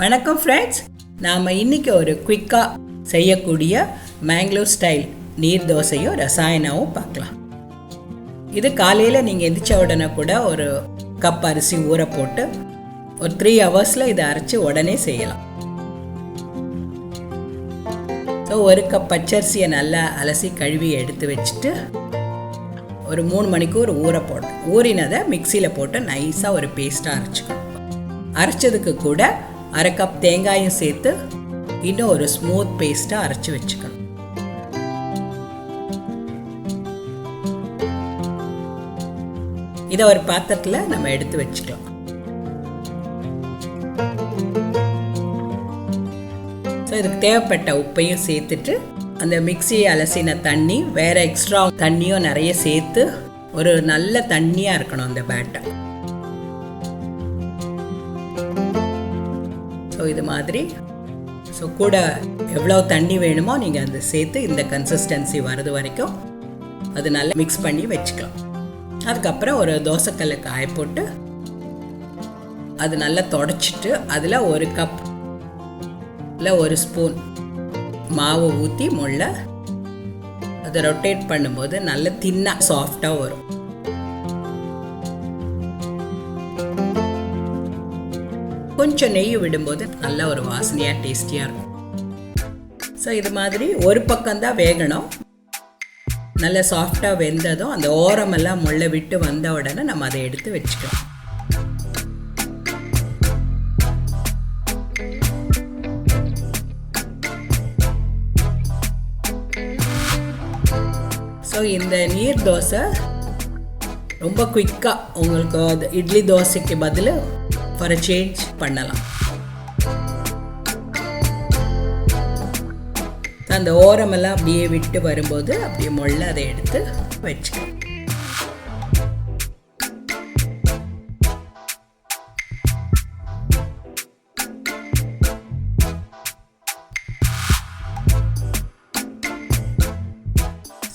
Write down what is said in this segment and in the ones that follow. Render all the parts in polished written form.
வணக்கம் ஃப்ரெண்ட்ஸ், நாம் இன்றைக்கி ஒரு குயிக்காக செய்யக்கூடிய மேங்களூர் ஸ்டைல் நீர் தோசையும் ரசாயனாவும் பார்க்கலாம். இது காலையில் நீங்கள் எந்திரிச்ச உடனே கூட ஒரு கப் அரிசி ஊற போட்டு ஒரு 3 ஹவர்ஸில் இதை அரைச்சி உடனே செய்யலாம். ஸோ ஒரு கப் பச்சரிசியை நல்லா அலசி கழுவி எடுத்து வச்சுட்டு ஒரு 3 மணிக்கூர் ஊறினதை மிக்சியில் போட்டு நைஸாக ஒரு பேஸ்ட்டாக அரைச்சிக்கணும். அரைச்சதுக்கு கூட அரை கப் தேங்காயும் சேர்த்து இன்னும் ஒரு ஸ்மூத் பேஸ்ட்டாக அரைச்சி வச்சுக்கணும். இதை ஒரு பாத்திரத்தில் நம்ம எடுத்து வச்சுக்கலாம். ஸோ இதுக்கு தேவைப்பட்ட உப்பையும் சேர்த்துட்டு அந்த மிக்சியை அலசின தண்ணி வேற எக்ஸ்ட்ரா தண்ணியும் நிறைய சேர்த்து ஒரு நல்ல தண்ணியாக இருக்கணும் அந்த பேட்டர். ஸோ இது மாதிரி ஸோ கூட எவ்வளோ தண்ணி வேணுமோ நீங்கள் அதை சேர்த்து இந்த கன்சிஸ்டன்சி வர்றது வரைக்கும் அது நல்லா மிக்ஸ் பண்ணி வச்சுக்கலாம். அதுக்கப்புறம் ஒரு தோசைக்கல்லை காய போட்டு அது நல்லா தொடச்சிட்டு அதில் ஒரு கப் இல்லை ஒரு ஸ்பூன் மாவு ஊற்றி முள்ள அதை ரொட்டேட் பண்ணும்போது நல்ல தின்னாக சாஃப்டாக வரும். கொஞ்சம் நெய் விடும்போது நல்ல ஒரு வாசனையாக டேஸ்டியாக இருக்கும். ஸோ இது மாதிரி ஒரு பக்கம்தான் வேகணும். நல்ல சாஃப்டாக வெந்ததும் அந்த ஓரமெல்லாம் முள்ள விட்டு வந்த உடனே நம்ம அதை எடுத்து வச்சுக்கலாம். ஸோ இந்த நீர் தோசை ரொம்ப குயிக்காக உங்களுக்கு அது இட்லி தோசைக்கு பதில் ஃபார் சேஞ்ச் பண்ணலாம். அந்த ஓரமெல்லாம் அப்படியே விட்டு வரும்போது அப்படியே முள்ள அதை எடுத்து வச்சுக்கலாம்.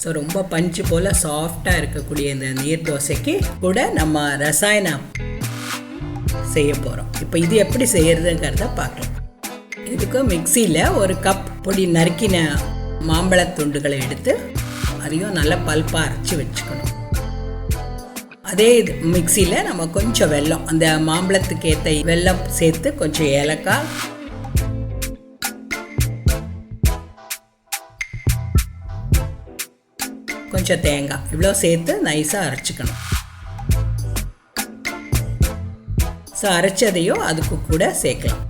ஸோ ரொம்ப பஞ்சு போல் சாஃப்டாக இருக்கக்கூடிய இந்த நீர் தோசைக்கு கூட நம்ம ரசாயனா செய்ய போகிறோம். இப்போ இது எப்படி செய்யறதுங்கிறத பார்க்கலாம். இதுக்கு மிக்சியில் ஒரு கப் பொடி நறுக்கின மாம்பழ துண்டுகளை எடுத்து அதையும் நல்லா பல்பாக அரைச்சி வச்சுக்கணும். அதே இது மிக்சியில் நம்ம கொஞ்சம் வெல்லம், அந்த மாம்பழத்துக்கு ஏற்ற வெல்லம் சேர்த்து கொஞ்சம் ஏலக்காய், கொஞ்சம் தேங்காய் இவ்வளோ சேர்த்து நைஸாக அரைச்சிக்கணும். ஸோ அரைச்சதையும் அதுக்கு கூட சேர்க்கலாம்.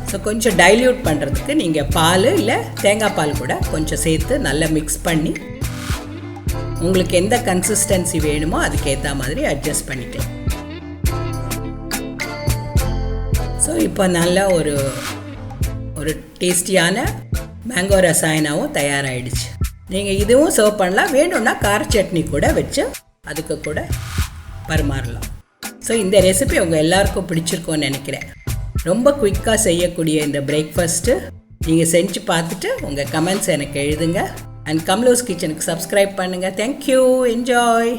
ஸோ கொஞ்சம் டைல்யூட் பண்ணுறதுக்கு நீங்கள் பால் இல்லை தேங்காய் பால் கூட கொஞ்சம் சேர்த்து நல்லா மிக்ஸ் பண்ணி உங்களுக்கு எந்த கன்சிஸ்டன்சி வேணுமோ அதுக்கேற்ற மாதிரி அட்ஜஸ்ட் பண்ணிக்கலாம். ஸோ இப்போ நல்லா ஒரு டேஸ்டியான மேங்கோ ரசாயனாவும் தயாராகிடுச்சு. நீங்கள் இதுவும் சர்வ் பண்ணலாம். வேணும்னா கார சட்னி கூட வச்சு அதுக்கு கூட பரிமாறலாம். ஸோ இந்த ரெசிபி உங்கள் எல்லாருக்கும் பிடிச்சிருக்கோன்னு நினைக்கிறேன். ரொம்ப குயிக்காக செய்யக்கூடிய இந்த பிரேக்ஃபாஸ்ட்டு நீங்கள் செஞ்சு பார்த்துட்டு உங்கள் கமெண்ட்ஸ் எனக்கு எழுதுங்க. அண்ட் கமலோஸ் கிச்சனுக்கு சப்ஸ்கிரைப் பண்ணுங்கள். Thank you, enjoy.